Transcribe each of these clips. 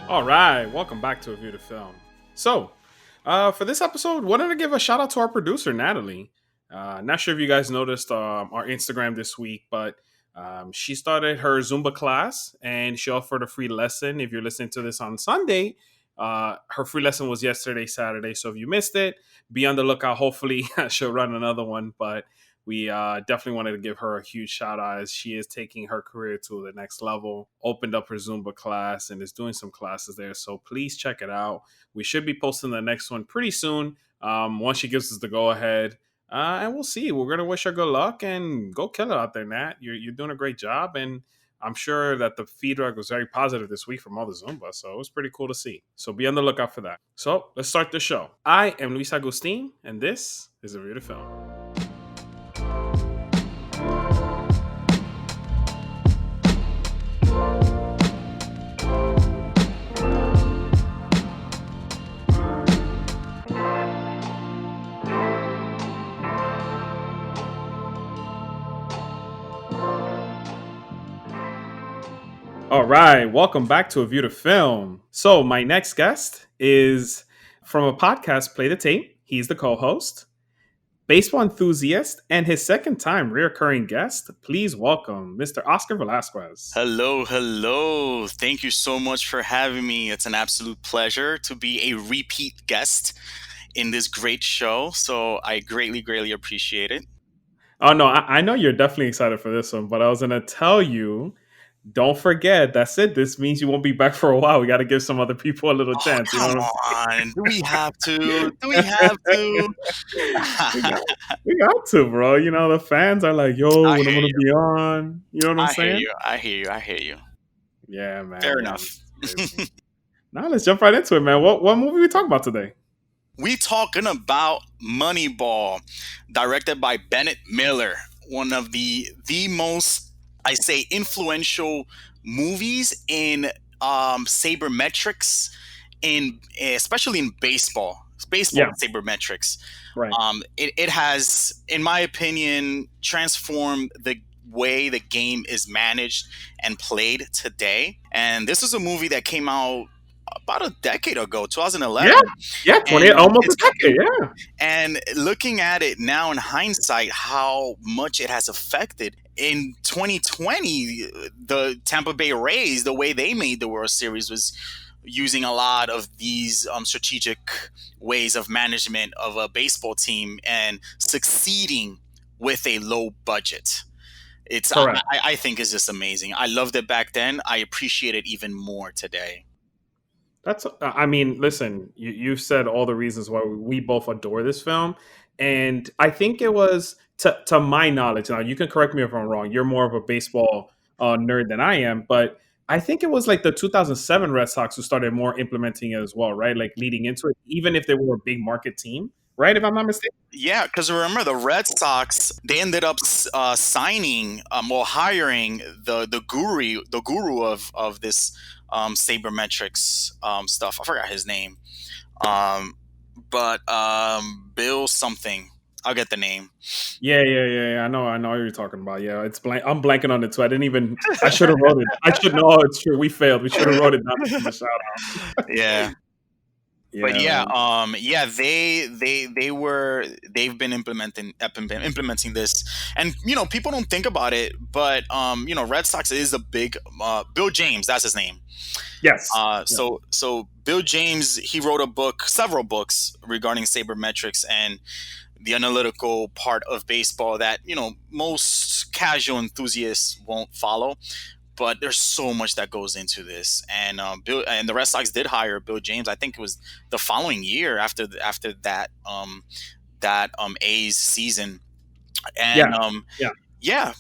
All right, welcome back to Review the Film. So, for this episode, wanted to give a shout out to our producer Natalie. Not sure if you guys noticed our Instagram this week, but she started her Zumba class and she offered a free lesson. If you're listening to this on Sunday, her free lesson was yesterday, Saturday. So if you missed it, be on the lookout. Hopefully, she'll run another one. But we definitely wanted to give her a huge shout out as she is taking her career to the next level. Opened up her Zumba class and is doing some classes there. So please check it out. We should be posting the next one pretty soon once she gives us the go ahead. And we'll see. We're going to wish her good luck and go kill it out there, Nat. You're doing a great job. And I'm sure that the feedback was very positive this week from all the Zumba. So it was pretty cool to see. So be on the lookout for that. So let's start the show. I am Luis Agustin, and this is Review the Film. All right, welcome back to A View to Film. So my next guest is from a podcast, Play the Tape. He's the co-host, baseball enthusiast, and his second time reoccurring guest. Please welcome Mr. Oscar Velazquez. Hello. Thank you so much for having me. It's an absolute pleasure to be a repeat guest in this great show. So I greatly appreciate it. Oh, no, I know you're definitely excited for this one, but I was going to tell you, don't forget, that's it. This means you won't be back for a while. We got to give some other people a little chance. You know Come on. Do we have to? we got to, bro. You know, the fans are like, yo, when I'm going to be on. You know what I'm saying? I hear you. Yeah, man. Fair enough. Now let's jump right into it, man. What movie we talking about today? We talking about Moneyball, directed by Bennett Miller. One of the most, I say, influential movies in sabermetrics, especially in baseball. Sabermetrics. Right. It has, in my opinion, transformed the way the game is managed and played today. And this is a movie that came out about a decade ago, 2011. Yeah, 20, almost a decade, yeah. And looking at it now in hindsight, how much it has affected. In 2020, the Tampa Bay Rays, the way they made the World Series was using a lot of these strategic ways of management of a baseball team and succeeding with a low budget. I think it's just amazing. I loved it back then. I appreciate it even more today. Listen, you said all the reasons why we both adore this film. And I think it was, to my knowledge, now you can correct me if I'm wrong, you're more of a baseball nerd than I am, but I think it was like the 2007 Red Sox who started more implementing it as well, right? Like leading into it, even if they were a big market team, right? If I'm not mistaken. Yeah, because remember the Red Sox, they ended up hiring the guru of this sabermetrics stuff. I forgot his name, but Bill something. I'll get the name. Yeah. I know what you're talking about. Yeah, it's blank. I'm blanking on it too. I should have wrote it. I should know it's true. We failed. We should have wrote it down for the shout out. Yeah. But they've been implementing this, and people don't think about it, but Red Sox is a big Bill James, that's his name. Yes. So Bill James, he wrote several books regarding sabermetrics and the analytical part of baseball that most casual enthusiasts won't follow. But there's so much that goes into this, and the Red Sox did hire Bill James. I think it was the following year after that A's season, and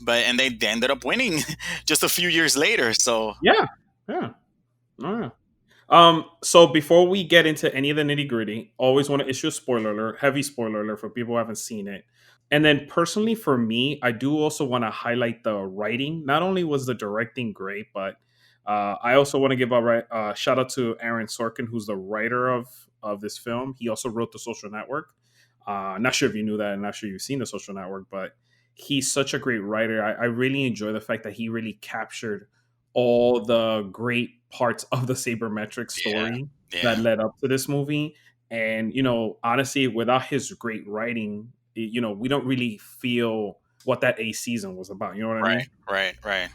but they ended up winning just a few years later. So so before we get into any of the nitty gritty, always want to issue a spoiler alert, heavy spoiler alert for people who haven't seen it. And then personally for me, I do also want to highlight the writing. Not only was the directing great, but I also want to give a shout out to Aaron Sorkin, who's the writer of this film. He also wrote The Social Network. Not sure if you knew that. I'm not sure you've seen The Social Network, but he's such a great writer. I really enjoy the fact that he really captured all the great parts of the sabermetric Yeah, story that yeah, led up to this movie. And honestly, without his great writing, we don't really feel what that A season was about. You know what I right, mean? right, right.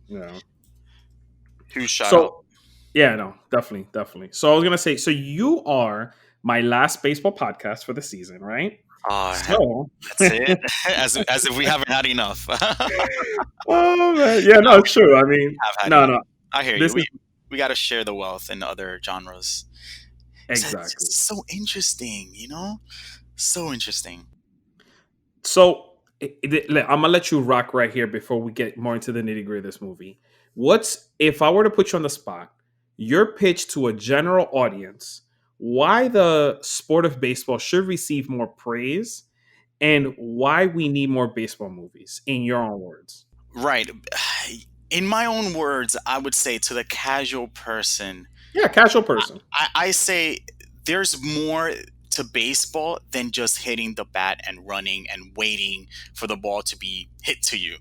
Yeah. Huge shout out. So yeah, no, definitely, definitely. So I was gonna say, so you are my last baseball podcast for the season, right? Oh, So, that's it. As if we haven't had enough. oh man, yeah, no, No, it's true. I mean, have had no, enough. no, I hear you. this is We got to share the wealth in other genres. So it's exactly. just so interesting, so interesting. So I'm gonna let you rock right here before we get more into the nitty gritty of this movie. What's if I were to put you on the spot, your pitch to a general audience, why the sport of baseball should receive more praise and why we need more baseball movies, in your own words. Right. In my own words, I would say to the casual person, Yeah, casual person. I say there's more to baseball than just hitting the bat and running and waiting for the ball to be hit to you.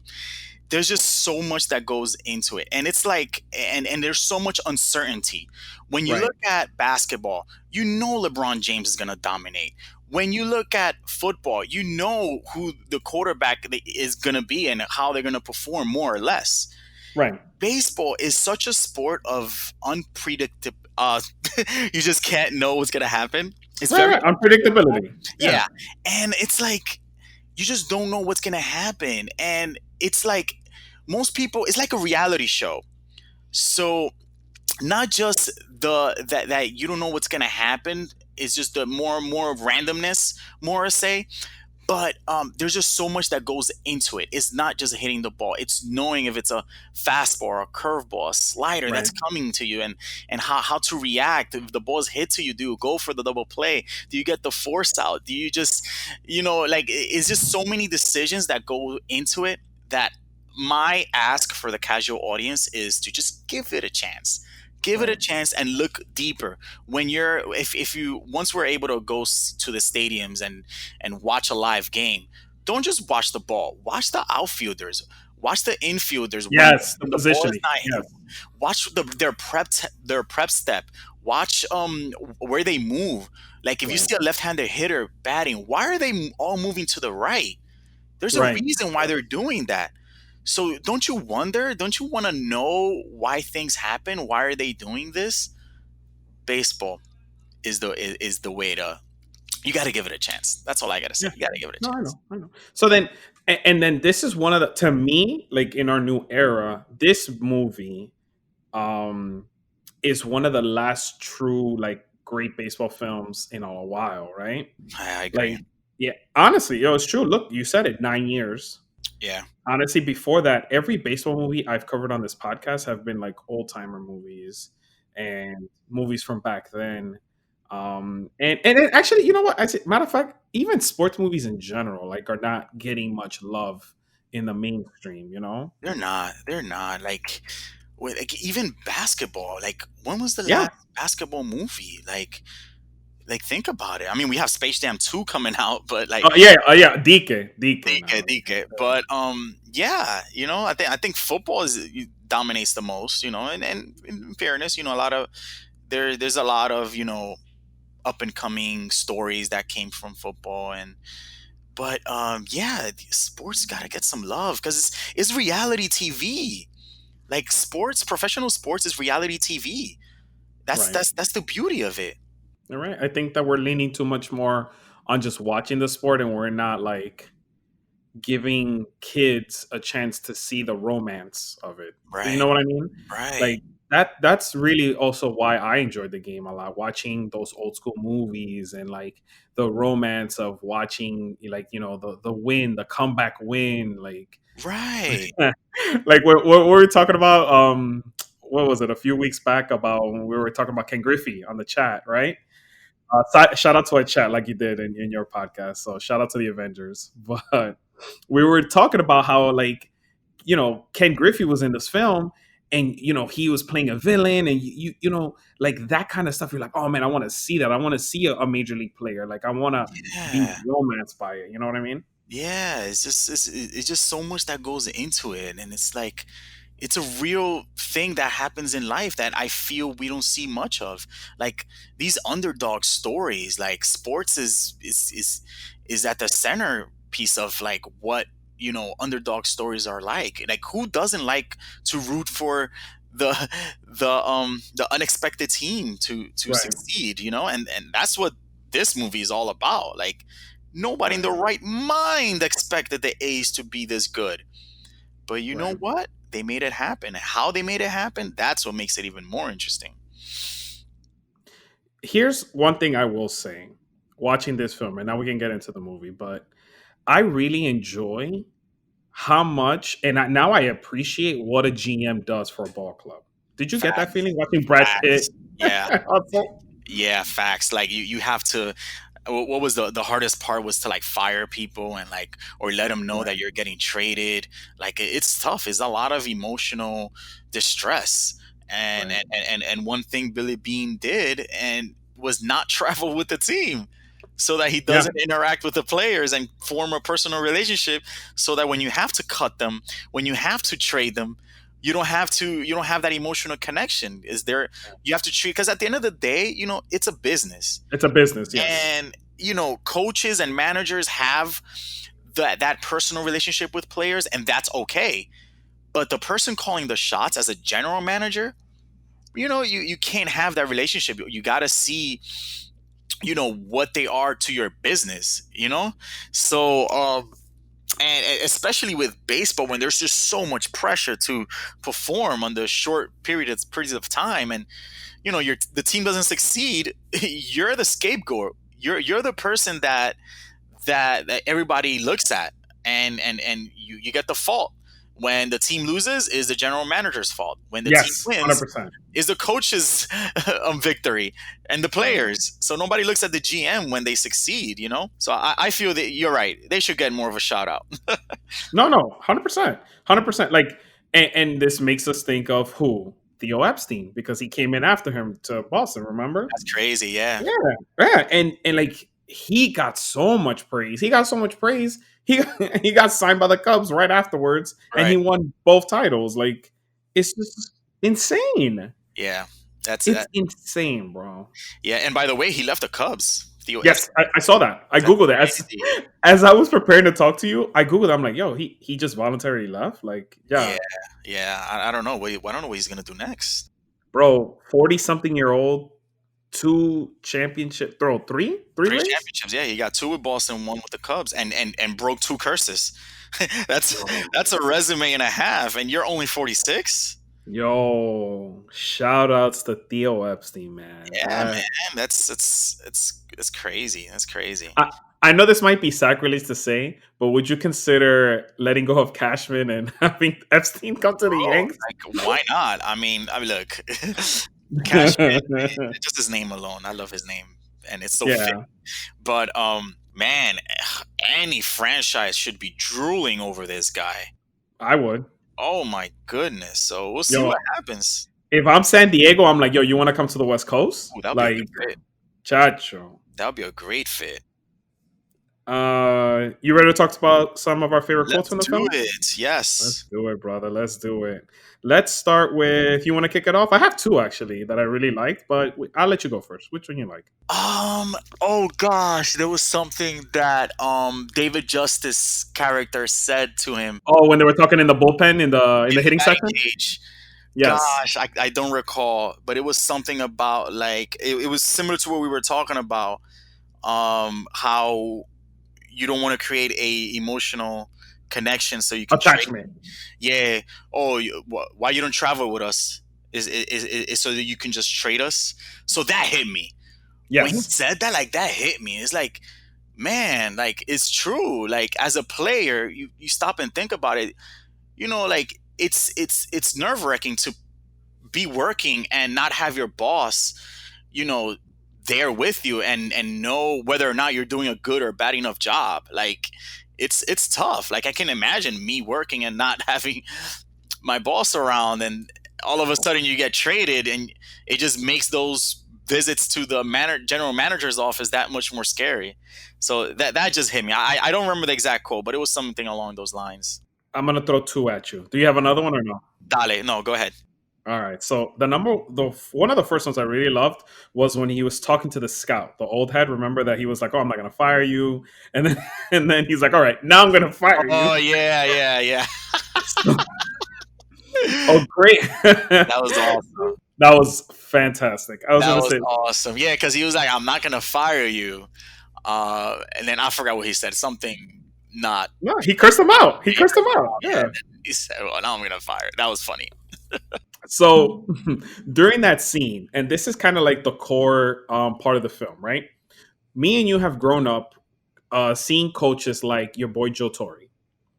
There's just so much that goes into it, and it's like and there's so much uncertainty when you Right, look at basketball. LeBron James is going to dominate. When you look at football, who the quarterback is going to be and how they're going to perform, more or less. right, Baseball is such a sport of unpredictable. You just can't know what's going to happen. It's right, very right. unpredictable. Unpredictability. Yeah, Yeah, and it's like you just don't know what's going to happen, and it's like most people, it's like a reality show. So not just that you don't know what's gonna happen. It's just the more randomness, more to say. But there's just so much that goes into it. It's not just hitting the ball. It's knowing if it's a fastball or a curveball, a slider right, that's coming to you, and how to react if the ball's hit to you. Do you go for the double play? Do you get the force out? Do you just, like it's just so many decisions that go into it that my ask for the casual audience is to just give it a chance. Give it a right, chance and look deeper. When you're, if you once we're able to go to the stadiums and watch a live game, don't just watch the ball. Watch the outfielders. Watch the infielders yes, the when the ball is positioning. not hit. Yes, Watch their prep step. Watch where they move. Like if you right, see a left-handed hitter batting, why are they all moving to the right? There's a right. reason why they're doing that. So don't you wonder? Don't you want to know why things happen? Why are they doing this? Baseball is the way to. You got to give it a chance. That's all I got to say. Yeah, You got to give it a no, I chance. know, I know. So then, and then this is one of the to me, like in our new era, this movie, um, is one of the last true like great baseball films in a while, right? I agree. Like, yeah, honestly, it's true. Look, you said it, 9 years. Yeah, Honestly, before that, every baseball movie I've covered on this podcast have been like old timer movies and movies from back then. And it, actually, you know what? I say, matter of fact, even sports movies in general like are not getting much love in the mainstream. they're not. They're not like even basketball. Like when was the Yeah. last basketball movie? Like think about it. I mean, we have Space Jam 2 coming out, but like Oh yeah. Oh yeah. DK DK, now. DK. But yeah, I think football dominates the most, and in fairness, a lot of there's a lot of, up and coming stories that came from football. And but yeah, sports got to get some love cuz it's reality TV. Like professional sports is reality TV. That's Right. that's that's the beauty of it. All right. I think that we're leaning too much more on just watching the sport, and we're not like giving kids a chance to see the romance of it. You Right. know what I mean? Right. Like that's really also why I enjoyed the game a lot, watching those old school movies and like the romance of watching like the win, the comeback win, like Right. like what we were talking about what was it a few weeks back about when we were talking about Ken Griffey on the chat, right? Shout out to our chat like you did in your podcast. So shout out to the Avengers. But we were talking about how like Ken Griffey was in this film, and he was playing a villain, and like that kind of stuff. You're like, oh man, I want to see that. I want to see a major league player. Like, I want to be Yeah. romanced by it. You know what I mean? Yeah, it's just so much that goes into it, and it's like it's a real thing that happens in life that I feel we don't see much of. Like these underdog stories, like sports is at the center piece of like what underdog stories are like. Like who doesn't like to root for the the unexpected team to Right, succeed, and that's what this movie is all about. Like nobody in right, their right mind expected the A's to be this good. But you know right. what? They made it happen. How they made it happen, that's what makes it even more interesting. Here's one thing I will say watching this film, and now we can get into the movie, but I really enjoy how much, and now I appreciate what a GM does for a ball club. Did you get that Facts. feeling watching Brad Pitt? Facts. Yeah. Also, Yeah, facts. Like you have to. What was the hardest part was to like fire people and like or let them know right, that you're getting traded. Like it's tough. It's a lot of emotional distress. And right. one thing Billy Bean did and was not travel with the team so that he Yeah, doesn't interact with the players and form a personal relationship so that when you have to cut them, when you have to trade them, you don't have that emotional connection. Is there you have to treat because at the end of the day, it's a business. it's a business. Yes, And coaches and managers have that personal relationship with players, and that's okay. But the person calling the shots as a general manager, you can't have that relationship. You got to see what they are to your business. So and especially with baseball when there's just so much pressure to perform on the short periods of time, and the team doesn't succeed, you're the scapegoat. You're the person that everybody looks at, and you get the fault. When the team loses, is the general manager's fault. When the team yes, 100%. wins, is the coach's victory and the Right. players. So nobody looks at the GM when they succeed. So I feel that you're right. They should get more of a shout out. No, no, 100%, 100%. Like, and this makes us think of who Theo Epstein, because he came in after him to Boston. Remember? That's crazy. Yeah. Yeah, yeah, and like he got so much praise. He got so much praise. He he got signed by the Cubs right afterwards, and he Right. won both titles. Like, it's just insane. Yeah. That's It's it. insane, bro. Yeah. And by the way, he left the Cubs. Theo Yes, Epstein. I saw that. I That's googled it crazy. as I was preparing to talk to you. I googled it. I'm like, yo, he just voluntarily left. Like, Yeah. yeah, Yeah. I don't know. I don't know what he's gonna do next. bro, 40 something year old, two championship, throw three Three rings. championships. Yeah, he got two with Boston, one with the Cubs, and broke two curses. that's Yo, that's a resume and a half, and you're only 46. yo, shout outs to Theo Epstein, man. Yeah, man, That it's crazy. That's crazy. I, I know this might be sacrilege to say, but would you consider letting go of Cashman and having Epstein come to the Bro, Yanks? like why not? I mean, look, Cashman, just his name alone. I love his name, and it's so fit. Yeah, But man, any franchise should be drooling over this guy. I would. Oh my goodness. So we'll see Yo, what happens. if I'm San Diego, I'm like, yo, you want to come to the West Coast? Ooh, that'll be a Like, good fit. chacho. That would be a great fit. You ready to talk about some of our favorite quotes Let's from the do film? it. Let's Yes. do it, brother. Let's do it. Let's start with. You want to kick it off? I have two actually that I really liked, but I'll let you go first. Which one you like? Oh gosh, there was something that David Justice character said to him Oh, when they were talking in the bullpen in in the the hitting batting section. cage. Yes. Gosh, I don't recall, but it was something about like it was similar to what we were talking about. How you don't want to create a emotional connection so you can trade. Attachment. Yeah. Oh, why you don't travel with us is so that you can just trade us. So that hit me when he Yes. said that. Like that hit me. It's like, man, like it's true. Like as a player, you stop and think about it. Like it's nerve wracking to be working and not have your boss, you know, there with you and know whether or not you're doing a good or bad enough job. Like it's tough. Like I can imagine me working and not having my boss around, and all of a sudden you get traded, and it just makes those visits to the general manager's office that much more scary. So that just hit me. I don't remember the exact quote, but it was something along those lines. I'm gonna throw two at you. Do you have another one or no? Dale, no, go ahead. All right. So the one of the first ones I really loved was when he was talking to the scout, the old head. Remember that he was like, "Oh, I'm not gonna fire you," and then and then he's like, "All right, now I'm gonna fire you." Oh yeah, yeah, yeah. Oh, great! That was awesome. That was fantastic. I was That gonna was say, awesome. Yeah, because he was like, "I'm not gonna fire you," and then I forgot what he said. Something not. no, he cursed him out. He He cursed him cursed him out. out, yeah, Yeah. and then he said, "Well, now I'm gonna fire." That was funny. So during that scene, and this is kind of like the core part of the film, right? Me and you have grown up seeing coaches like your boy Joe Torre,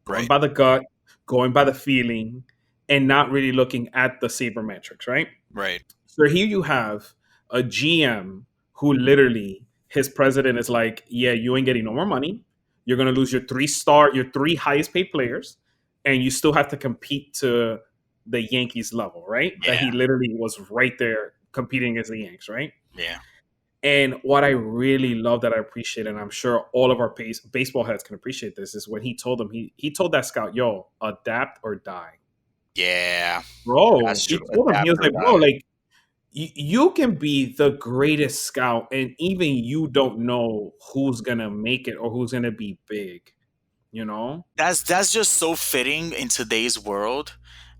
going Right, by the gut, going by the feeling, and not really looking at the sabermetrics, right? right. So here you have a GM who literally his president is like, yeah, you ain't getting no more money. You're gonna lose your three highest paid players, and you still have to compete to the Yankees level, right? That Yeah, he literally was right there competing against the Yanks, right? yeah, And what I really love that I appreciate, and I'm sure all of our baseball heads can appreciate this, is when he told him he told that scout, "Yo, adapt or die, yeah. bro." That's He true. told him he Adapt was or like, "Bro, die. like you can be the greatest scout, and even you don't know who's gonna make it or who's gonna be big." You know? That's just so fitting in today's world,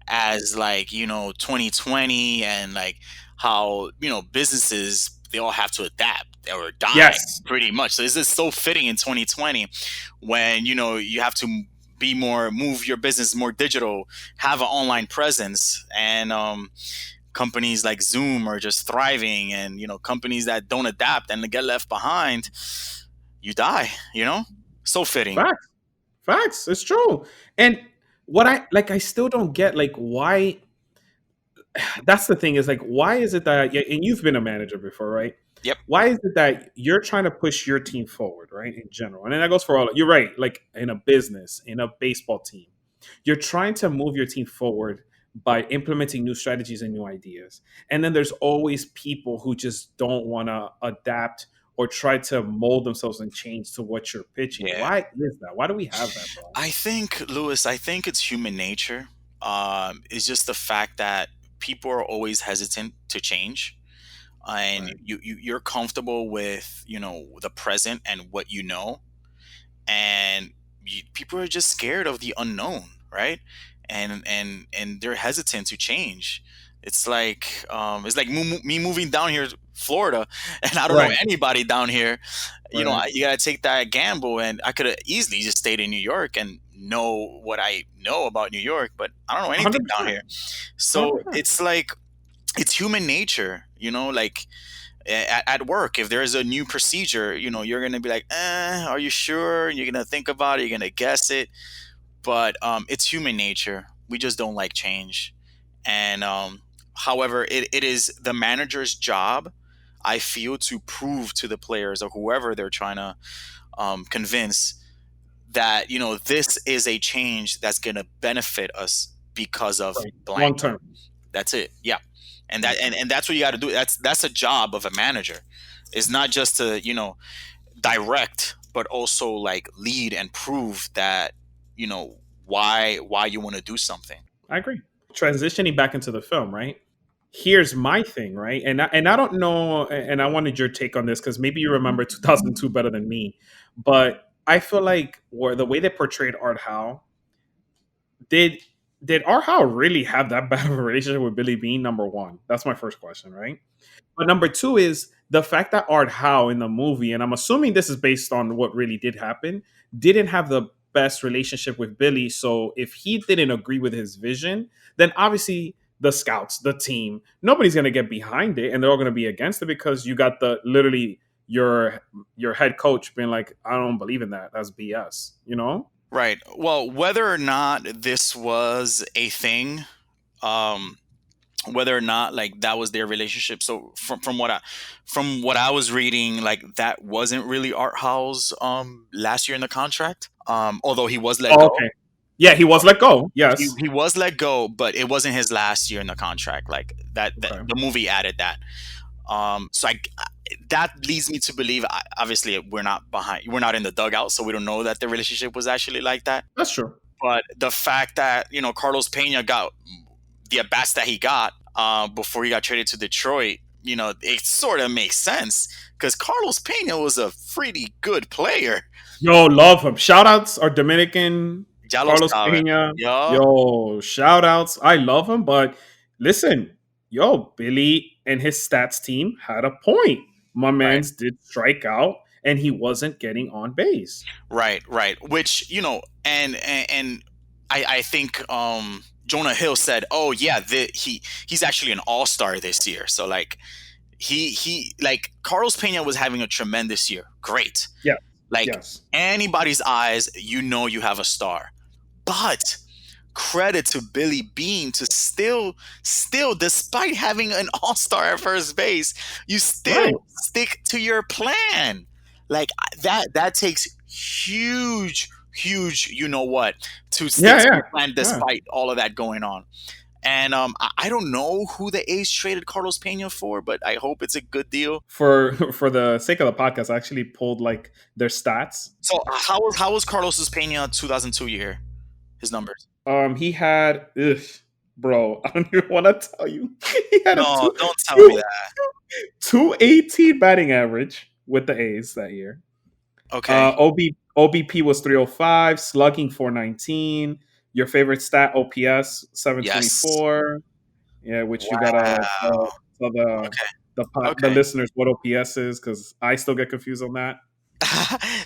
as like 2020, and like how businesses, they all have to adapt or die Yes, pretty much. So this is so fitting in 2020, when you have to be more, move your business more digital, have an online presence, and companies like Zoom are just thriving, and companies that don't adapt and get left behind, you die. So fitting. facts, facts. It's true. And what I like, I still don't get like why that's the thing is like why is it that yeah, and you've been a manager before, right? Yep. Why is it that you're trying to push your team forward, right? In general. And then that goes for all you're right, like in a business, in a baseball team. You're trying to move your team forward by implementing new strategies and new ideas. And then there's always people who just don't want to adapt or try to mold themselves and change to what you're pitching. Yeah. Why is that? Why do we have that, bro? I think, Lewis, I think it's human nature. It's just the fact that people are always hesitant to change, and Right. you're comfortable with the present and what you know, and people are just scared of the unknown, right? And they're hesitant to change. It's like me moving down here to Florida, and I don't know Right. anybody down here. Right. You gotta take that gamble, and I could have easily just stayed in New York and know what I know about New York, but I don't know anything down 100%. here. So 100%. it's like, it's human nature, like at work, if there's a new procedure, you're gonna be like, are you sure? You're gonna think about it, you're gonna guess it. But it's human nature. We just don't like change. And however, it is the manager's job, I feel, to prove to the players or whoever they're trying to convince that this is a change that's going to benefit us because of Right. blank. Long term. That's it. Yeah. And Long that term. and that's what you got to do. That's a job of a manager. It's not just to direct, but also like lead and prove that you know why you want to do something. I agree. Transitioning back into the film, right? Here's my thing, right? And I don't know, and I wanted your take on this because maybe you remember 2002 better than me, but I feel like where the way they portrayed Art Howe did did Art Howe really have that bad of a relationship with Billy Bean? Number one, that's my first question, right? But number two is the fact that Art Howe in the movie, and I'm assuming this is based on what really did happen, didn't have the best relationship with Billy. So if he didn't agree with his vision, then obviously the scouts, the team, nobody's gonna get behind it, and they're all gonna be against it because you got the literally your head coach being like, I don't believe in that. That's BS. You know? Right. Well, whether or not this was a thing, um, whether or not like that was their relationship. So from what I was reading, like that wasn't really Art Howe's last year in the contract. Although he was let Oh, go. okay. Yeah, he was let go. Yes. He was let go, but it wasn't his last year in the contract. Like that Okay. the movie added that. So that leads me to believe. Obviously, we're not in the dugout, so we don't know that the relationship was actually like that. That's true. But the fact that Carlos Pena got the at bats that he got before he got traded to Detroit, it sort of makes sense because Carlos Pena was a pretty good player. Yo, love him. Shout outs are Dominican Ya lo Carlos sabe. Pena. Yup. Yo, shout outs. I love him, but listen, yo, Billy and his stats team had a point. My Right. man's did strike out and he wasn't getting on base. Right. Which and I think Jonah Hill said, "Oh yeah, he's actually an all star this year." So like he like Carlos Pena was having a tremendous year. Great. Yeah. Like Yes. anybody's eyes, you have a star. But credit to Billy Bean to still despite having an all-star at first base, you Right. still stick to your plan. Like that takes huge you know what to stick Yeah, to yeah. your plan Yeah. despite all of that going on. And I don't know who the A's traded Carlos Pena for, but I hope it's a good deal. For the sake of the podcast, I actually pulled like their stats. So how was Carlos's Pena 2002 year? His numbers. He had bro, I don't even want to tell you. He had a No, don't tell me two that. 218 batting average with the A's that year. Okay. OBP was 305, slugging 419. Your favorite stat, OPS Yes. 724. Yeah, which you gotta Wow. tell Okay. the Okay. listeners what OPS is because I still get confused on that.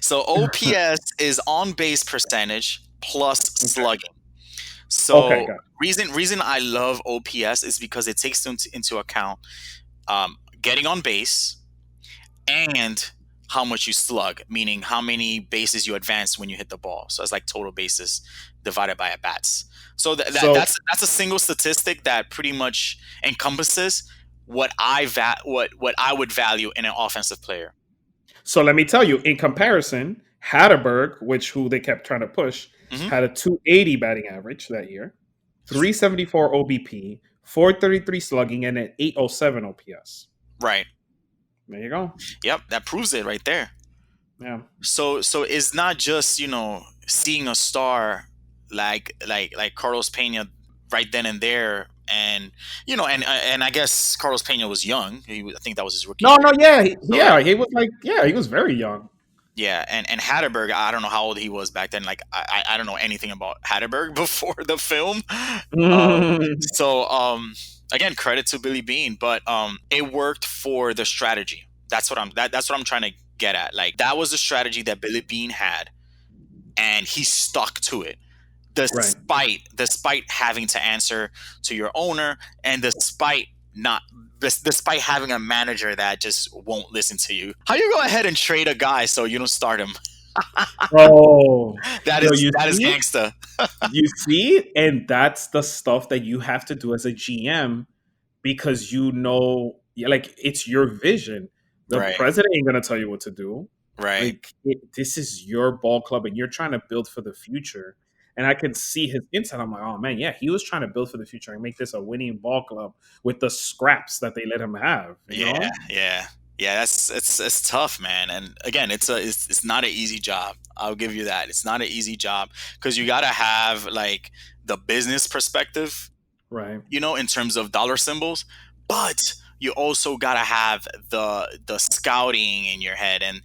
So OPS is on base percentage plus Okay, slugging. okay, So got it. reason I love OPS is because it takes into account getting on base and how much you slug, meaning how many bases you advance when you hit the ball. So it's like total bases divided by at bats. So So that's a single statistic that pretty much encompasses what I would value in an offensive player. So let me tell you, in comparison, Hatterberg, which who they kept trying to push, Hmm. had a 280 batting average that year, 374 OBP, 433 slugging, and an 807 OPS. Right. There you go. Yep. That proves it right there. Yeah. So it's not just seeing a star like Carlos Pena right then and there, and and I guess Carlos Pena was young. I think that was his rookie No, year. no, yeah, So like he was like, yeah, he was very young. yeah, and Hatterberg, I don't know how old he was back then. Like I don't know anything about Hatterberg before the film. Uh, so again, credit to Billy Bean, but it worked for the strategy. That's what I'm trying to get at. Like that was the strategy that Billy Bean had, and he stuck to it Right. despite having to answer to your owner, and despite having a manager that just won't listen to you. How you go ahead and trade a guy so you don't start him? Oh, That yo, is that is see, gangsta. you see, and that's the stuff that you have to do as a GM because yeah, like it's your vision. The Right, president ain't gonna tell you what to do. right. Like this is your ball club, and you're trying to build for the future. And I could see his insight. I'm like, oh man, yeah, he was trying to build for the future and make this a winning ball club with the scraps that they let him have. You Yeah, know, yeah, yeah. It's tough, man. And again, it's not an easy job. I'll give you that. It's not an easy job because you gotta have like the business perspective, right, in terms of dollar symbols, but you also gotta have the scouting in your head and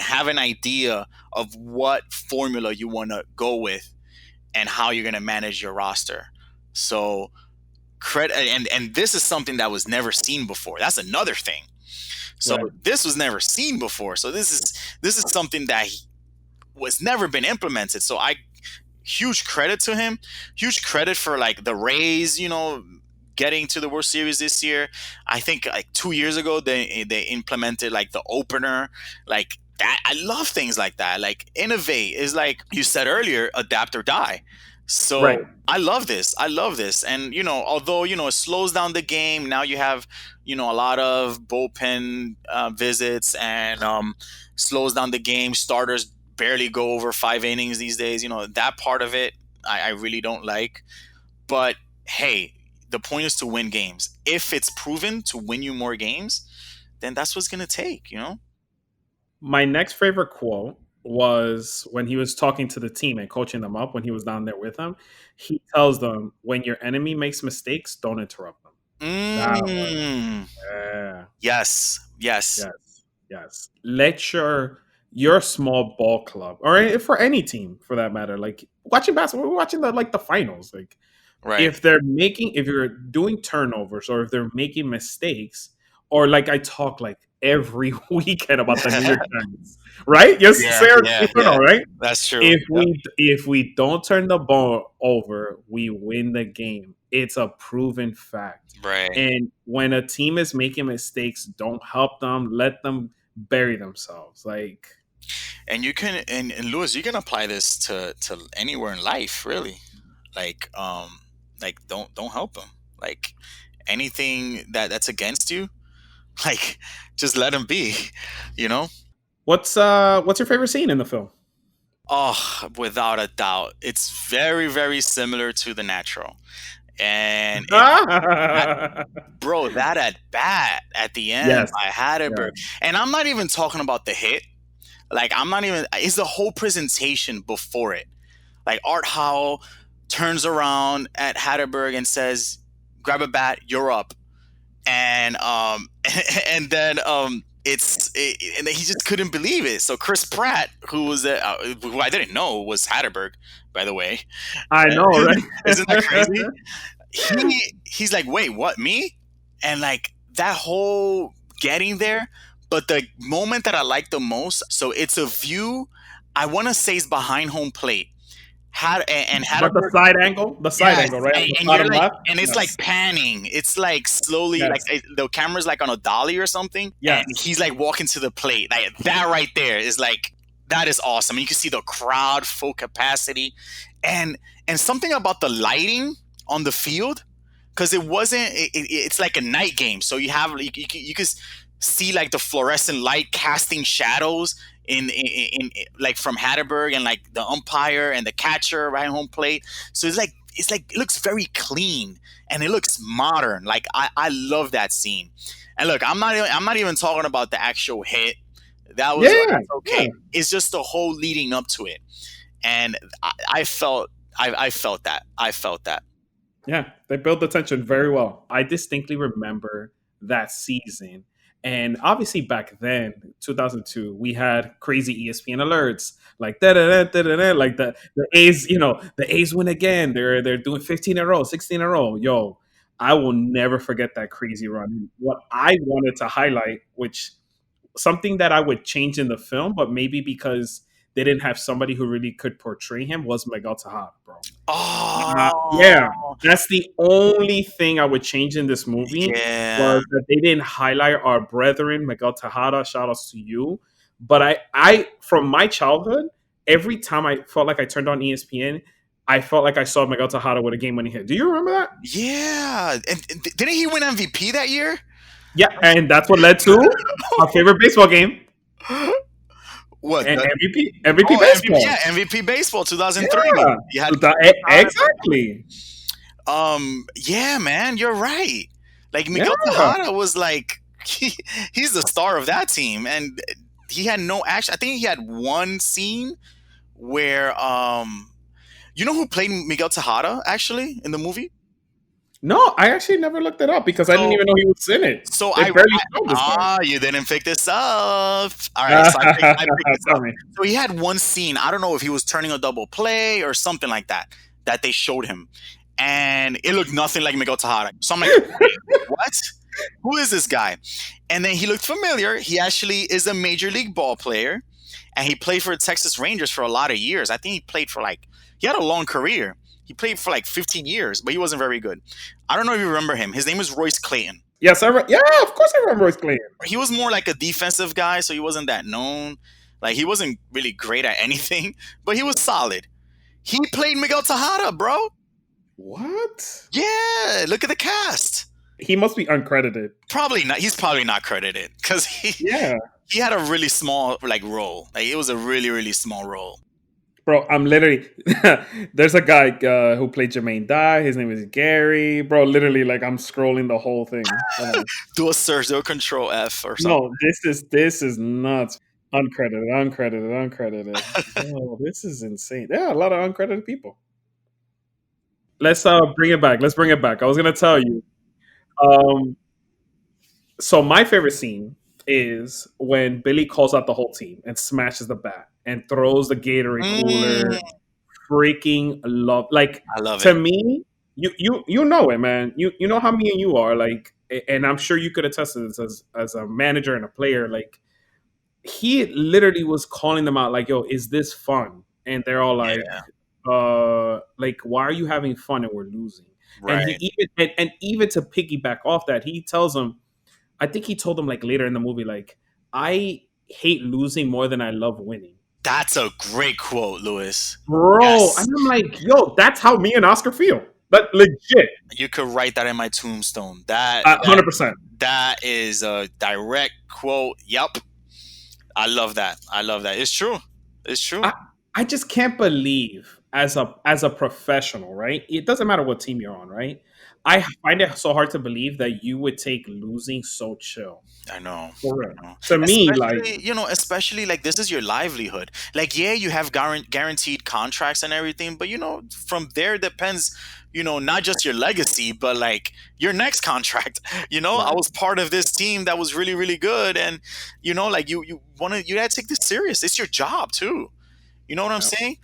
have an idea of what formula you want to go with and how you're gonna manage your roster. So credit and this is something that was never seen before. That's another thing. So right, this was never seen before. So this is something that was never been implemented. So I huge credit to him. Huge credit for like the Rays, getting to the World Series this year. I think like 2 years ago they implemented like the opener, like that. I love things like that. Like innovate is like you said earlier, adapt or die. right, So I love this. I love this. And although it slows down the game, now you have a lot of bullpen visits and slows down the game. Starters barely go over 5 innings these days. That part of it, I really don't like. But hey, the point is to win games. If it's proven to win you more games, then that's what's gonna take. My next favorite quote was when he was talking to the team and coaching them up when he was down there with them. He tells them, when your enemy makes mistakes, don't interrupt them. That one. Mm. Yeah. Yes. Yes. Yes. Yes. Let your small ball club, or for any team for that matter, like watching basketball, we're watching the finals. Like Right. if you're doing turnovers or if they're making mistakes, or like I talk like every weekend about the New York Giants, right? Yes, Yeah. Sarah, Yeah. you know, Yeah. right? That's true. If we don't turn the ball over, we win the game. It's a proven fact. Right. And when a team is making mistakes, don't help them. Let them bury themselves. Like, And you can, and Lewis, you can apply this to anywhere in life, really. Like don't help them. Like anything that's against you, like just let them be. You know. what's your favorite scene in the film? Oh, without a doubt, it's very very similar to The Natural, and bro, that at bat at the end Yes. by Hatterberg, Yes. and I'm not even talking about the hit. Like I'm not even. It's the whole presentation before it. Like Art Howell turns around at Hatterberg and says, "Grab a bat, you're up," and and then and then he just couldn't believe it. So Chris Pratt, who I didn't know was Hatterberg, by the way, I know, right? isn't that crazy? He's like, wait, what, me? And like that whole getting there. But the moment that I like the most, so it's a view, I want to say it's behind home plate. And But the Hatterberg, side angle, yes, right? On the and you're bottom like, left. and it's like Yes. panning. It's like slowly, like Yes. the camera's like on a dolly or something, Yes. and he's like walking to the plate. Like that right there is like that is awesome. You can see the crowd, full capacity, and something about the lighting on the field, because it wasn't. It's like a night game, so you can see like the fluorescent light casting shadows in like from Hatterberg and like the umpire and the catcher right home plate. So it looks very clean and it looks modern. Like I love that scene. And look, I'm not even talking about the actual hit. That's okay. Yeah. It's just the whole leading up to it. And I felt that. I felt that. Yeah, they built the tension very well. I distinctly remember that season. And obviously back then, 2002, we had crazy ESPN alerts like da da da da da da, like the A's, the A's win again. They're doing 15 in a row, 16 in a row. Yo, I will never forget that crazy run. What I wanted to highlight, which something that I would change in the film, but maybe because they didn't have somebody who really could portray him, was Miguel Tejada, bro. Yeah, Oh, that's the only thing I would change in this movie, yeah. was that they didn't highlight our brethren, Miguel Tejada. Shout outs to you. But I from my childhood, every time I felt like I turned on ESPN, I felt like I saw Miguel Tejada with a game winning hit. Do you remember that? Yeah. And didn't he win MVP that year? Yeah, and that's what led to our favorite baseball game What? and The, MVP baseball. MVP, yeah, MVP baseball 2003. Yeah, You had exactly. yeah, man, you're right. Like Yeah, Miguel Tejada was like he's the star of that team, and he had no action. I think he had one scene where you know who played Miguel Tejada actually in the movie? no, I actually never looked it up because I didn't So even know he was in it. so They barely showed this guy. you didn't pick this up. All right, so I picked this Tell up. me. So he had one scene. I don't know if he was turning a double play or something like that they showed him, and it looked nothing like Miguel Tejada. So I'm like, wait, what? Who is this guy? And then he looked familiar. He actually is a major league ball player, and he played for the Texas Rangers for a lot of years. I think he played for he had a long career. He played for 15 years, but he wasn't very good. I don't know if you remember him. His name was Royce Clayton. Yes, yeah, of course I remember Royce Clayton. He was more like a defensive guy, so he wasn't that known. Like he wasn't really great at anything, but he was solid. He played Miguel Tejada, bro. What? Yeah, look at the cast. He must be uncredited. Probably not. He's probably not credited because Yeah. he had a really small like role. Like it was a really really small role. Bro, I'm literally there's a guy who played Jermaine Dye. His name is Gary. Bro, literally, like I'm scrolling the whole thing. Hold on. Do a search, do a control F or something. No, this is nuts. Uncredited, uncredited, uncredited. Bro, this is insane. There are a lot of uncredited people. Let's bring it back. Let's bring it back. I was gonna tell you. Um, so my favorite scene is when Billy calls out the whole team and smashes the bat and throws the Gatorade Mm, cooler. Freaking love, like, I love to it. me, you know it, man. You know how me and you are, like, and I'm sure you could attest to this as a manager and a player. Like, he literally was calling them out, like, "Yo, is this fun?" And they're all Yeah, like, "Why are you having fun and we're losing?" And he right. even and even to piggyback off that, he tells them, I think he told them like later in the movie, like, "I hate losing more than I love winning." That's a great quote, Lewis. Bro, and Yes. I'm like, yo, that's how me and Oscar feel. But legit, You could write that in my tombstone. That that 100%. that is a direct quote. Yup. I love that. I love that. It's true. It's true. I I just can't believe as a professional, right? It doesn't matter what team you're on, right? I find it so hard to believe that you would take losing so chill. I know. For real. I know. To me, like, Especially like this is your livelihood. Like, yeah, you have guaranteed contracts and everything, but from there depends, not just your legacy, but like your next contract. I right. was part of this team that was really, really good, and like you gotta take this serious. It's your job too. You know what I'm Yeah. saying?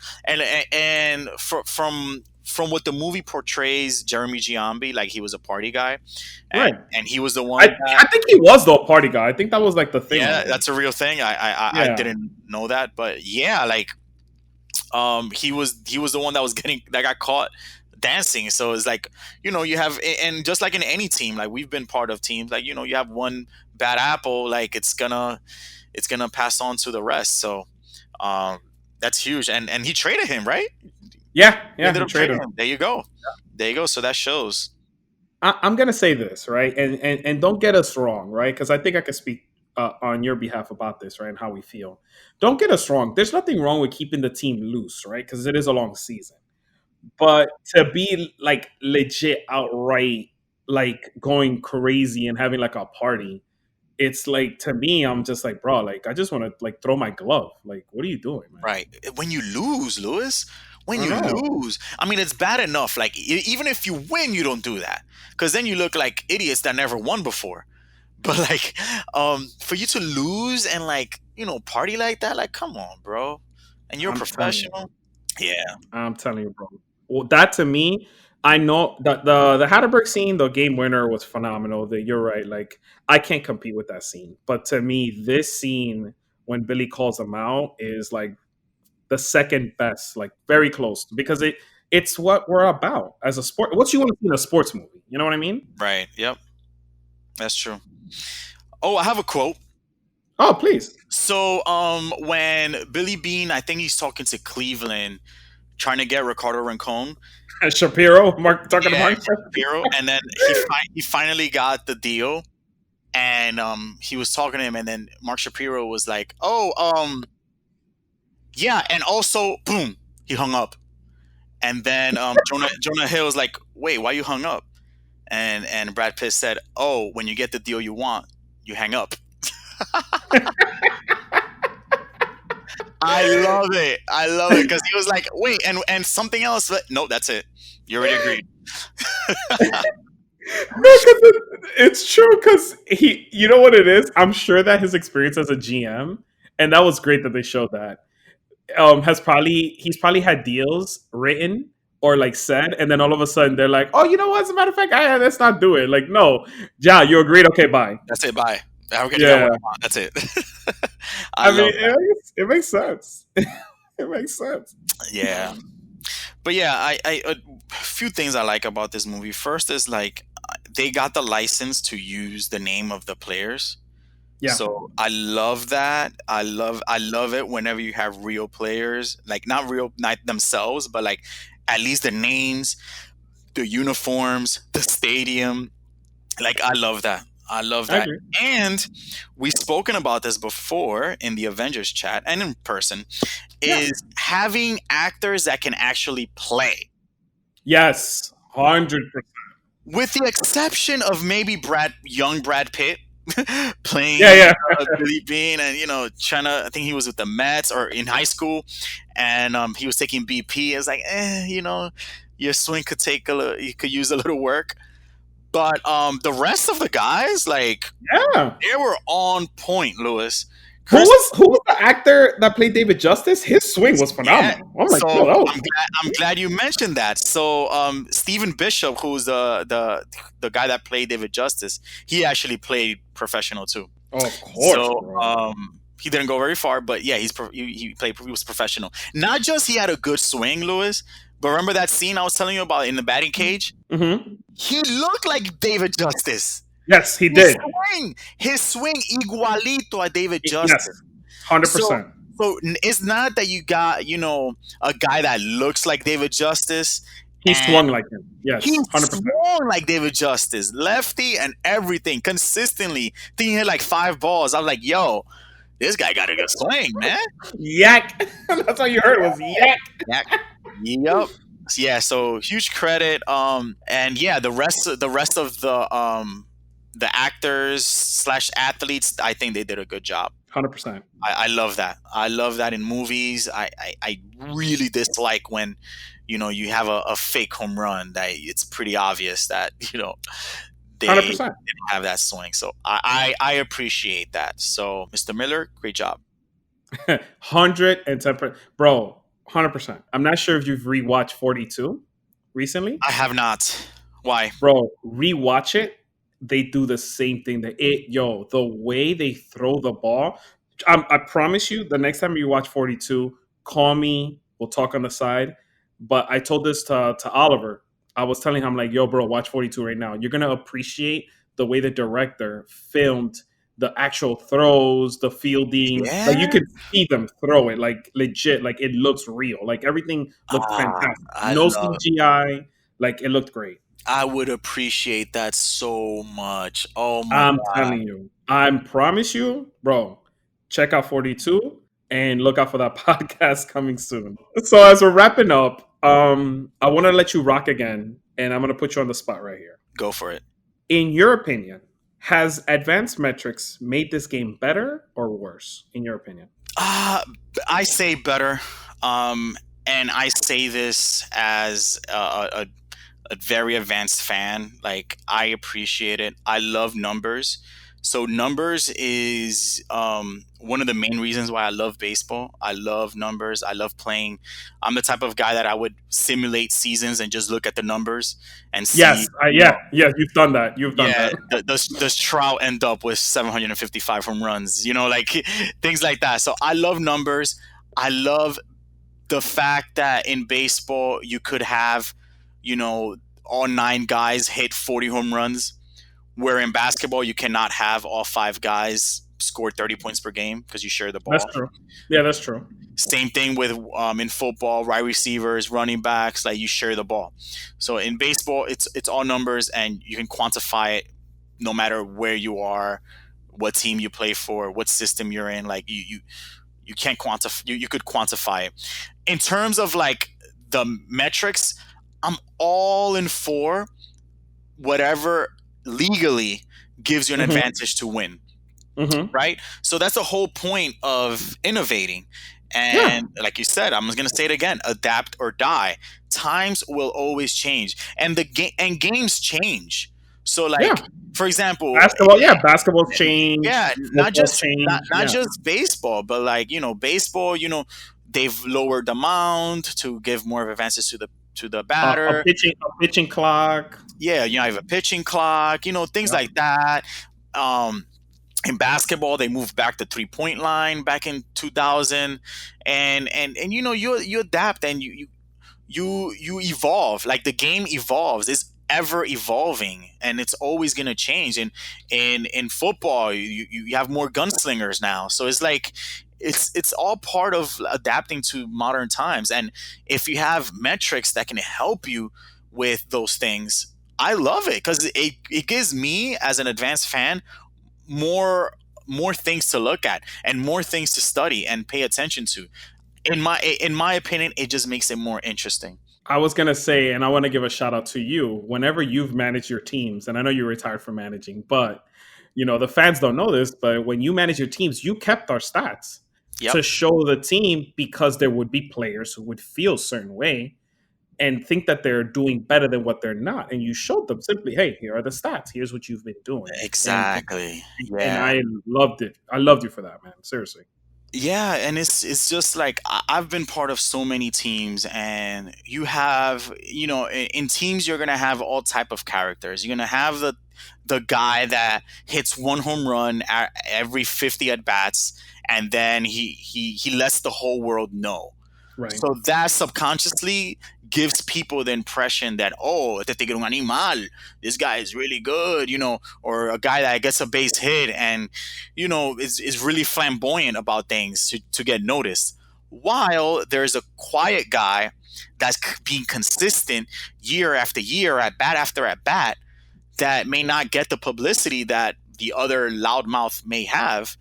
And from what the movie portrays, Jeremy Giambi, like he was a party guy, and Right. and he was the one I that. I think he was the party guy. I think that was like the thing Yeah, of him. that's a real thing. I Yeah. didn't know that, but yeah, like he was the one that got caught dancing. So it's like you have, and just like in any team, like we've been part of teams, like you have one bad apple, like it's gonna pass on to the rest. So um that's huge, and he traded him, right? Yeah, He yeah, ended he up trading traded him. There you go. There you go. So that shows. I'm gonna say this, right, and don't get us wrong, right, because I think I can speak on your behalf about this, right, and how we feel. Don't get us wrong. There's nothing wrong with keeping the team loose, right, because it is a long season. But to be like legit, outright, like going crazy and having like a party, it's like to me, I'm just like, bro, like I just want to like throw my glove. Like, what are you doing, man? Right. When you lose, Lewis, when I you know. lose, I mean, it's bad enough. Like, even if you win, you don't do that. Because then you look like idiots that never won before. But, like, for you to lose and, like, party like that, like, come on, bro. And you're a I'm telling you. professional. Yeah. I'm telling you, bro. Well, that to me, I know that the Hatterberg scene, the game winner, was phenomenal. That you're right. Like I can't compete with that scene. But to me, this scene when Billy calls him out is like the second best, like very close because it's what we're about as a sport. What you want to see in a sports movie? You know what I mean? Right. Yep. That's true. Oh, I have a quote. Oh, please, So, when Billy Bean, I think he's talking to Cleveland, trying to get Ricardo Rincon. Shapiro, Mark talking to Yeah, Mark. Mark Shapiro, and then he finally got the deal, and he was talking to him, and then Mark Shapiro was like, "Oh, yeah," and also, boom, he hung up, and then Jonah Hill was like, "Wait, why you hung up?" And Brad Pitt said, "Oh, when you get the deal you want, you hang up." I love it because he was like, "Wait, and something else," but no, that's it. You already agreed. No, because it's true. Because you know what it is. I'm sure that his experience as a GM, and that was great that they showed that. He's probably had deals written or like said, and then all of a sudden they're like, "Oh, you know what? As a matter of fact, let's not do it." Like, no, yeah, you agreed. Okay, bye. That's it. Bye. I got Yeah, what I want. That's it. I I mean, love that. it makes sense. It makes sense. Yeah. But yeah, I a few things I like about this movie. First is like they got the license to use the name of the players. Yeah, So I love that. I love it whenever you have real players, like not real, not themselves, but like at least the names, the uniforms, the stadium. Like I love that. I love I that. agree. And we've spoken about this before in the Avengers chat and in person, Yeah. is having actors that can actually play. Yes. 100%. With the exception of maybe young Brad Pitt Yeah, playing yeah. Billy Bean, and trying to. I think he was with the Mets or in high school, and he was taking BP. It's like, your swing could take you could use a little work. But the rest of the guys, like, Yeah. they were on point, Lewis. Who Chris, was who was the actor that played David Justice? His swing was yeah. phenomenal. I'm like, So yo, that was I'm glad you mentioned that. So Stephen Bishop, who's the guy that played David Justice, he actually played professional too. oh, of course, So bro. he didn't go very far, but yeah, he was professional. Not just he had a good swing, Lewis, but remember that scene I was telling you about in the batting cage? Hmm. He looked like David Justice. Yes, he His did. his swing igualito a David Yes, Justice. So 100%. it's not that you got a guy that looks like David Justice, He and swung like him. Yes, he 100%. swung like David Justice, lefty and everything consistently. I think he hit like 5 balls. I was like, yo, this guy got a good swing, man. Yak. That's all you heard was yak. Yeah. Yep. Yeah. So huge credit. And yeah, the rest of the actors slash athletes, I think they did a good job. 100%. I love that. I love that in movies. I really dislike when, you have a fake home run that it's pretty obvious that, they 100%. didn't have that swing. So I appreciate that. So Mr. Miller, great job. 110%. Bro, 100%. I'm not sure if you've rewatched 42 recently. I have not. Why? Bro, rewatch it. They do the same thing. The way they throw the ball. I promise you, the next time you watch 42, call me. We'll talk on the side. But I told this to Oliver. I was telling him, like, yo, bro, watch 42 right now. You're going to appreciate the way the director filmed the actual throws, the fielding. Yeah. Like, you could see them throw it, like, legit. Like, it looks real. Like, everything looked fantastic. I No love CGI. Like, it looked great. I would appreciate that so much. Oh my I'm god. telling you. I promise you, bro. Check out 42 and look out for that podcast coming soon. So as we're wrapping up, I want to let you rock again, and I'm going to put you on the spot right here. Go for it. In your opinion, has advanced metrics made this game better or worse? In your opinion? I say better. And I say this as a very advanced fan. Like, I appreciate it. I love numbers. So numbers is one of the main reasons why I love baseball. I love numbers. I love playing. I'm the type of guy that I would simulate seasons and just look at the numbers and see. Yes, yeah, you've done that. You've done Yeah, that. does Trout end up with 755 home runs? Like things like that. So I love numbers. I love the fact that in baseball you could have, all 9 guys hit 40 home runs, where in basketball you cannot have all 5 guys score 30 points per game because you share the ball. That's true. Yeah, that's true. Same thing with in football, wide receivers, running backs, like you share the ball. So in baseball, it's all numbers and you can quantify it no matter where you are, what team you play for, what system you're in. Like you can't quantify. You could quantify it. In terms of like the metrics, I'm all in for whatever legally gives you an advantage to win. Mm-hmm. Right? So that's the whole point of innovating. And like you said, I'm going to say it again, adapt or die. Times will always change. And games change. So like, for example, basketball's changed. Yeah, not just changed. just baseball, but like, baseball, they've lowered the mound to give more of advances to the batter. A pitching clock. Yeah, I have a pitching clock, things like that. In basketball, they moved back the 3-point line back in 2000, and you adapt and you evolve. Like the game evolves, it's ever evolving, and it's always going to change. And in football, you have more gunslingers now, so it's like it's all part of adapting to modern times. And if you have metrics that can help you with those things, I love it because it gives me as an advanced fan more more things to look at and more things to study and pay attention to. In my opinion, it just makes it more interesting. I was gonna say, and I want to give a shout out to you. Whenever you've managed your teams, and I know you're retired from managing, but the fans don't know this, but when you manage your teams, you kept our stats Yep. to show the team because there would be players who would feel a certain way and think that they're doing better than what they're not. And you showed them simply, hey, here are the stats. Here's what you've been doing. Exactly. And Yeah. I loved it. I loved you for that, man. Seriously. Yeah, and it's just like I've been part of so many teams, and you have, in teams you're gonna have all type of characters. You're gonna have the guy that hits one home run every 50 at bats, and then he lets the whole world know. Right. So that subconsciously gives people the impression that, oh, este tigre un animal, this guy is really good, or a guy that gets a base hit and is really flamboyant about things to get noticed. While there's a quiet guy that's being consistent year after year, at bat after at bat, that may not get the publicity that the other loudmouth may have.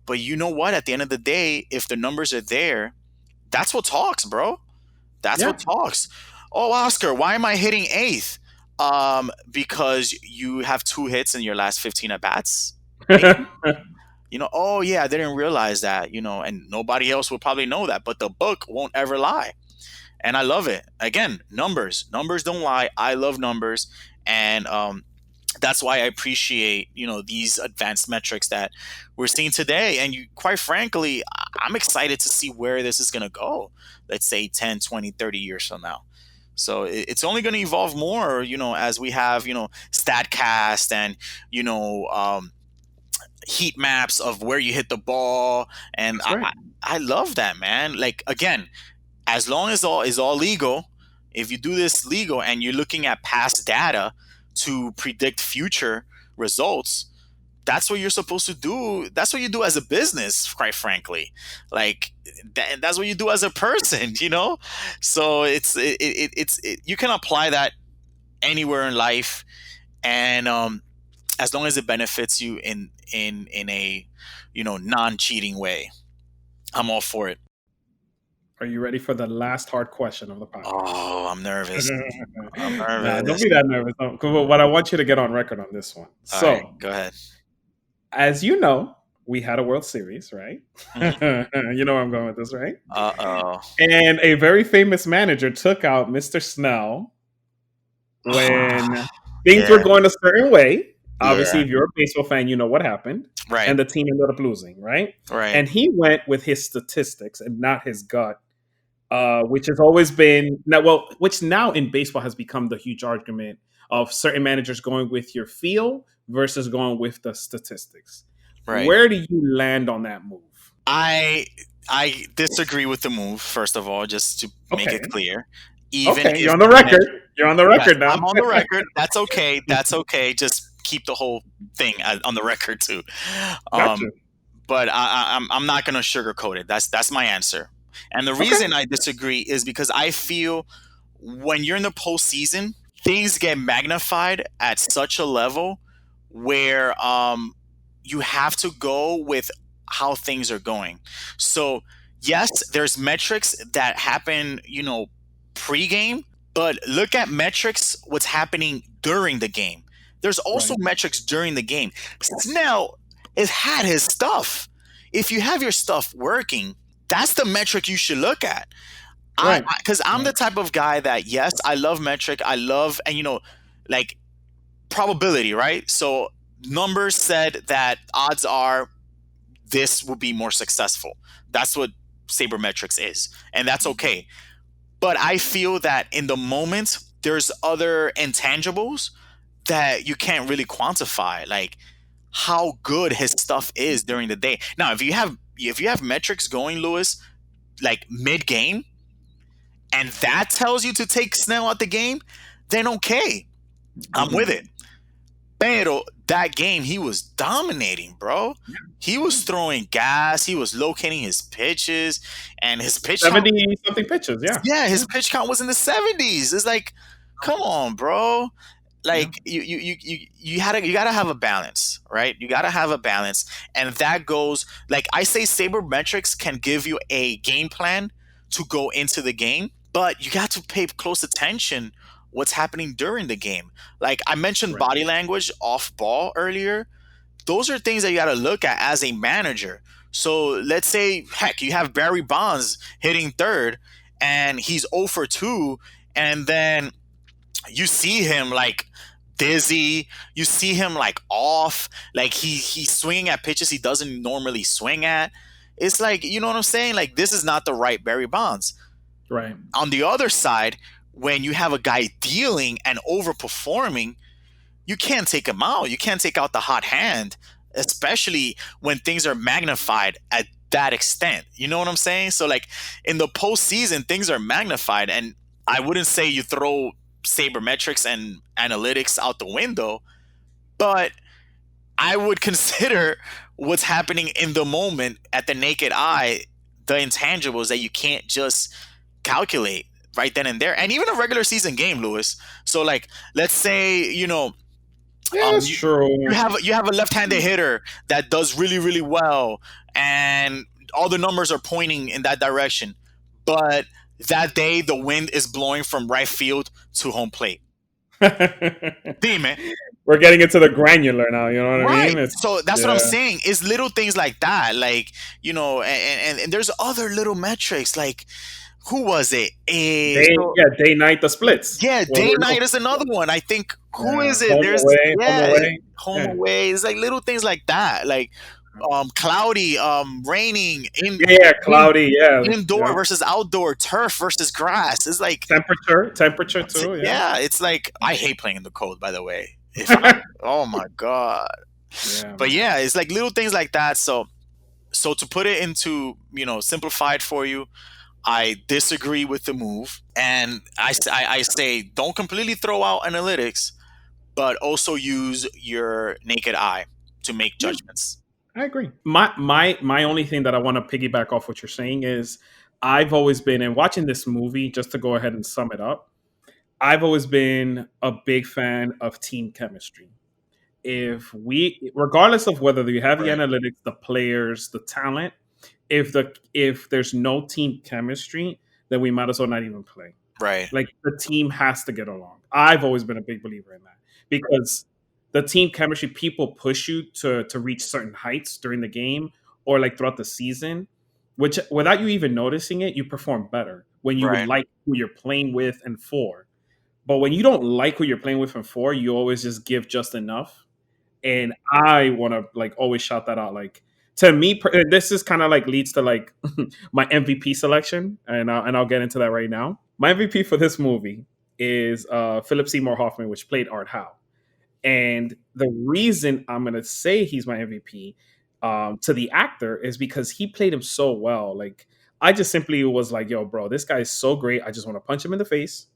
But you know what? At the end of the day, if the numbers are there, that's what talks, bro. That's Yeah. what talks. Oh, Oscar, why am I hitting eighth? Because you have 2 hits in your last 15 at bats. Maybe. Oh yeah, I didn't realize that. And nobody else will probably know that, but the book won't ever lie. And I love it. Again, numbers don't lie. I love numbers, and that's why I appreciate these advanced metrics that we're seeing today. And quite frankly, I'm excited to see where this is going to go, let's say 10, 20, 30 years from now. So it's only going to evolve more, as we have statcast and heat maps of where you hit the ball. And That's right. I love that, man. Like, again, as long as all is all legal, if you do this legal and you're looking at past data to predict future results, that's what you're supposed to do. That's what you do as a business, quite frankly. Like that's what you do as a person, So you can apply that anywhere in life, and as long as it benefits you in a non-cheating way, I'm all for it. Are you ready for the last hard question of the podcast? Oh, I'm nervous. I'm Nah, don't nervous. be that nervous. But I want you to get on record on this one. All So, right, go ahead. as you know, we had a World Series, right? Mhm. You know where I'm going with this, right? Uh-oh. And a very famous manager took out Mr. Snell when things were Yeah, going a certain way. Obviously, yeah, if you're a baseball fan, you know what happened. right, And the team ended up losing, right? right, And he went with his statistics and not his gut, which has always been which now in baseball has become the huge argument of certain managers going with your feel versus going with the statistics. right. Where do you land on that move? I I disagree with the move, first of all, just to make Okay. it clear. Even Okay, if you're on the record. You're on the yes, record now. I'm on the record. That's okay. That's okay. Just keep the whole thing on the record too. Gotcha. But I'm not gonna sugarcoat it. That's my answer. And the Okay. reason I disagree is because I feel when you're in the postseason, things get magnified at such a level where you have to go with how things are going. So yes, there's metrics that happen, pre-game, but look at metrics what's happening during the game. There's also Right. metrics during the game. Snell has had his stuff. If you have your stuff working, that's the metric you should look at. I Right. because I'm the Right. type of guy that, yes, I love metric. I love, and like probability, right? So numbers said that odds are this will be more successful. That's what sabermetrics is, and that's okay. But I feel that in the moment, there's other intangibles that you can't really quantify, like how good his stuff is during the day. Now, if you have metrics going, Lewis, like mid game, and that tells you to take Snell out the game, then okay, I'm with it. Pero that game, he was dominating, bro. He was throwing gas. He was locating his pitches, and his pitch count. 70 something pitches. Yeah. Yeah, his pitch count was in the 70s. It's like, come on, bro. Yeah. like you gotta have a balance, right? You gotta have a balance, and that goes, like I say, sabermetrics can give you a game plan to go into the game, but you got to pay close attention what's happening during the game. Like I mentioned Right. body language off ball earlier. Those are things that you got to look at as a manager. So let's say, heck, you have Barry Bonds hitting third and he's 0 for 2, and then you see him like dizzy, you see him like off, like he's swinging at pitches he doesn't normally swing at. It's like, you know what I'm saying? Like, this is not the right Barry Bonds. Right. On the other side, when you have a guy dealing and overperforming, you can't take him out. You can't take out the hot hand, especially when things are magnified at that extent. You know what I'm saying? So, like, in the postseason, things are magnified, and I wouldn't say you throw sabermetrics and analytics out the window, but I would consider what's happening in the moment at the naked eye, the intangibles that you can't just calculate right then and there, and even a regular season game, Lewis. So, like, let's say, Yeah, that's you, true. you have a left-handed hitter that does really really well, and all the numbers are pointing in that direction, but that day the wind is blowing from right field to home plate. Dime. We're getting into the granular now. You know what I Right. mean? It's So that's what I'm yeah. saying. Is little things like that, like, and there's other little metrics. Like, who was it? So Day night the splits. yeah, Well, day night is another one. I think, who yeah, is it? There's home yeah, away. home Yeah. away. It's like little things like that. Like, cloudy, raining, Yeah, cloudy. Yeah, indoor yeah. versus outdoor, turf versus grass. It's like, Temperature too. Yeah. yeah, it's like, I hate playing in the cold, by the way. If I, oh my god. Yeah, But man. yeah, it's like little things like that. So to put it into, simplified for you, I disagree with the move, and I say don't completely throw out analytics, but also use your naked eye to make Yeah, judgments. I agree. My only thing that I want to piggyback off what you're saying is I've always been, and watching this movie, just to go ahead and sum it up, I've always been a big fan of team chemistry. If we, regardless of whether you have the Right. analytics, the players, the talent, if there's no team chemistry, then we might as well not even play. Right. Like the team has to get along. I've always been a big believer in that because the team chemistry, people push you to reach certain heights during the game or like throughout the season, which without you even noticing it, you perform better when you Right. like who you're playing with and for. But when you don't like who you're playing with and for, you always just give just enough. And I want to like always shout that out. Like to me, this is kind of like leads to like my MVP selection, and I'll get into that right now. My MVP for this movie is Philip Seymour Hoffman, which played Art Howe. And the reason I'm gonna say he's my MVP to the actor is because he played him so well. Like I just simply was like, "Yo, bro, this guy is so great. I just want to punch him in the face."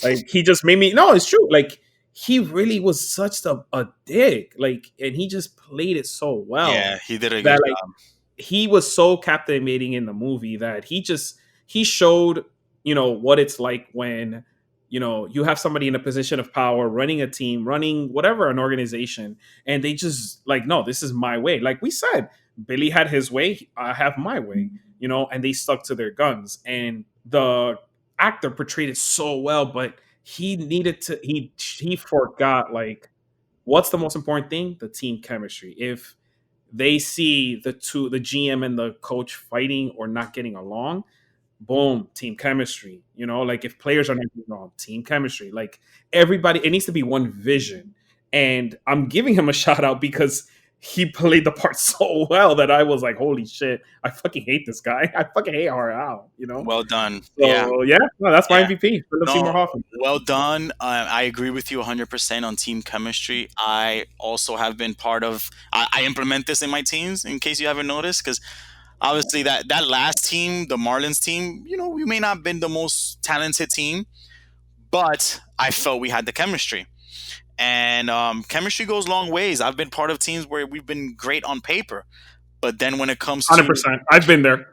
Like he just made me. No, it's true. Like he really was such a dick. Like, and he just played it so well Yeah, he did a good that like job. he was so captivating in the movie that he showed what it's like when you have somebody in a position of power running a team, running whatever, an organization, and they just like, no, this is my way. Like we said, Billy had his way, I have my way, and they stuck to their guns, and the actor portrayed it so well. But he needed to he forgot, like, what's the most important thing? The team chemistry. If they see the GM and the coach fighting or not getting along, boom, team chemistry. Like if players are not getting along, team chemistry. Like everybody, it needs to be one vision. And I'm giving him a shout out because he played the part so well that I was like, holy shit, I fucking hate this guy. I fucking hate Al. Well done. Yeah. So yeah, no, that's my Yeah. MVP. Philip Seymour No, Hoffman. well done. I agree with you 100% on team chemistry. I also have been part of. I implement this in my teams, in case you haven't noticed, because obviously that last team, the Marlins team, we may not have been the most talented team, but I felt we had the chemistry, and chemistry goes long ways. I've been part of teams where we've been great on paper, but then when it comes to, 100%. I've been there.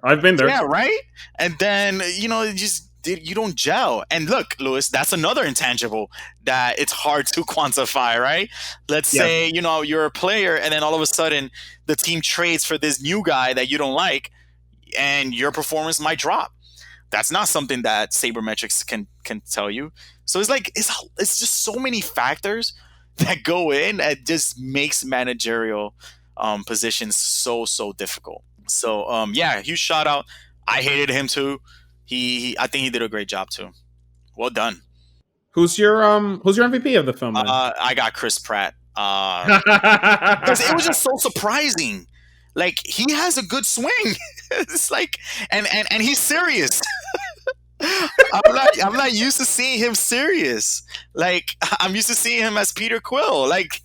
yeah, right, and then it just you don't gel. And look, Lewis, that's another intangible that it's hard to quantify, right? Let's Yes. say, you're a player and then all of a sudden the team trades for this new guy that you don't like and your performance might drop. That's not something that sabermetrics can tell you. So it's like it's just so many factors that go in that just makes managerial positions so difficult. So yeah, huge shout out. I hated him too. I think he did a great job too. Well done. Who's your MVP of the film then? I got Chris Pratt. Because it was just so surprising. Like he has a good swing. It's like and he's serious. I'm not used to seeing him serious. Like I'm used to seeing him as Peter Quill, like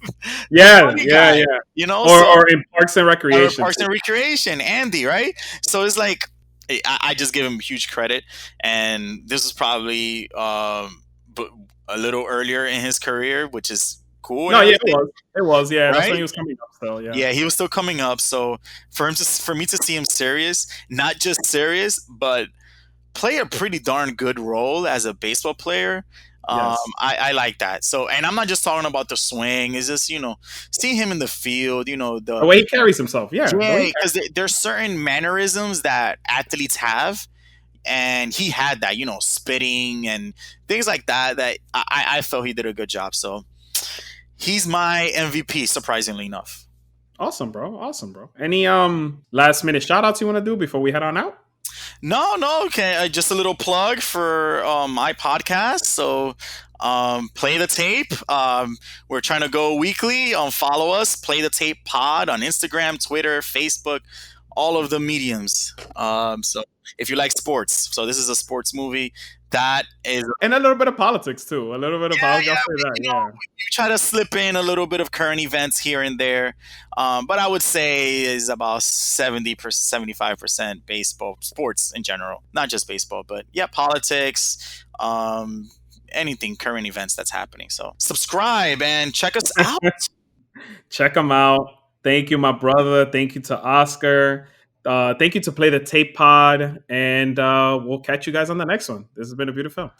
Yeah, funny yeah, guy, yeah. So Or in Parks and or Recreation. Parks and Recreation, Andy, right? So it's like I just give him huge credit, and this was probably a little earlier in his career, which is cool. And No, yeah, everything, it was, yeah. That's when right? he was coming up still, yeah. Yeah, he was still coming up. So for me to see him serious, not just serious, but play a pretty darn good role as a baseball player. Yes. I like that. So, and I'm not just talking about the swing. It's just seeing him in the field. The way he carries himself, yeah. Yeah, because there's certain mannerisms that athletes have, and he had that. Spitting and things like that. That I felt he did a good job. So he's my MVP. Surprisingly enough. Awesome, bro. Awesome, bro. Any last minute shout outs you want to do before we head on out? No. Okay, just a little plug for my podcast. So, play the tape. We're trying to go weekly. Follow us. Play the tape pod on Instagram, Twitter, Facebook, all of the mediums. So if you like sports, so this is a sports movie. That is, And a little bit of politics too. A little bit of politics. I'll say that. Yeah. we try to slip in a little bit of current events here and there, but I would say is about 70%, 75% baseball, sports in general, not just baseball, but yeah, politics, anything current events that's happening. So subscribe and check us out. Check them out. Thank you, my brother. Thank you to Oscar. Thank you to Play the Tape Pod. And we'll catch you guys on the next one. This has been a beautiful film.